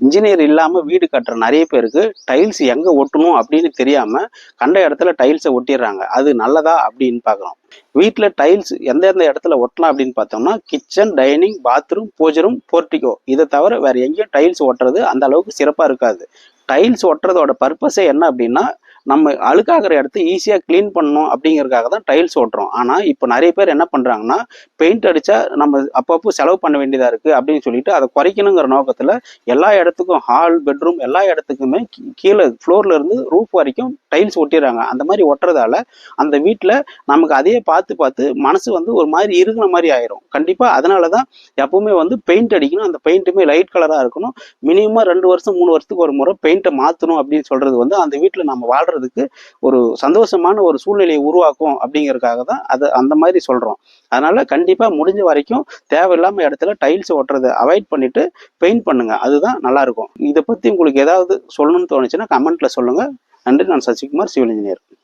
Engineer இல்லாமல் வீடு கட்டுற நிறைய பேருக்கு டைல்ஸ் எங்கே ஒட்டணும் அப்படின்னு தெரியாமல் கண்ட இடத்துல டைல்ஸை ஒட்டிடுறாங்க. அது நல்லதா அப்படின்னு பார்க்குறோம். வீட்டில் டைல்ஸ் எந்தெந்த இடத்துல ஒட்டலாம் அப்படின்னு பார்த்தோம்னா கிச்சன், டைனிங், பாத்ரூம், பூஜை ரூம், போர்ட்டிகோ, இதை தவிர வேற எங்கேயும் டைல்ஸ் ஒட்டுறது அந்த அளவுக்கு சிறப்பாக இருக்காது. டைல்ஸ் ஒட்டுறதோட பர்பஸே என்ன அப்படின்னா நம்ம அழுக்காகிற இடத்த ஈஸியாக க்ளீன் பண்ணணும் அப்படிங்கிறதுக்காக தான் டைல்ஸ் ஓட்டுறோம். ஆனால் இப்போ நிறைய பேர் என்ன பண்ணுறாங்கன்னா பெயிண்ட் அடித்தா நம்ம அப்பப்போ செலவு பண்ண வேண்டியதாக இருக்குது அப்படின்னு சொல்லிட்டு அதை குறைக்கணுங்கிற நோக்கத்தில் எல்லா இடத்துக்கும் ஹால், பெட்ரூம் எல்லா இடத்துக்குமே கீழே ஃப்ளோர்ல இருந்து ரூஃப் வரைக்கும் டைல்ஸ் ஒட்டிடுறாங்க. அந்த மாதிரி ஒட்டுறதால அந்த வீட்டில் நமக்கு அதையே பார்த்து பார்த்து மனசு ஒரு மாதிரி இருக்கிற மாதிரி ஆயிரும். கண்டிப்பாக அதனால தான் எப்பவுமே பெயிண்ட் அடிக்கணும். அந்த பெயிண்ட்டுமே லைட் கலராக இருக்கணும். மினிமம் 2 வருஷம் 3 வருஷத்துக்கு ஒரு முறை பெயிண்ட்டை மாற்றணும் அப்படின்னு சொல்றது அந்த வீட்டில் நம்ம வாழ்றதுக்கு ஒரு சந்தோஷமான ஒரு சூழ்நிலையை உருவாக்கும் அப்படிங்கிறதுக்காக தான் அதை அந்த மாதிரி சொல்றோம். அதனால கண்டிப்பா முடிஞ்ச வரைக்கும் தேவையில்லாம இடத்துல டைல்ஸ் ஒட்டுறதை அவாய்ட் பண்ணிட்டு பெயிண்ட் பண்ணுங்க. அதுதான் நல்லா இருக்கும். இதை பத்தி உங்களுக்கு ஏதாவது சொல்லணும்னு தோணுச்சுன்னா கமெண்ட்ல சொல்லுங்க. நன்றி. நான் சசிகுமார், சிவில் இன்ஜினியர்.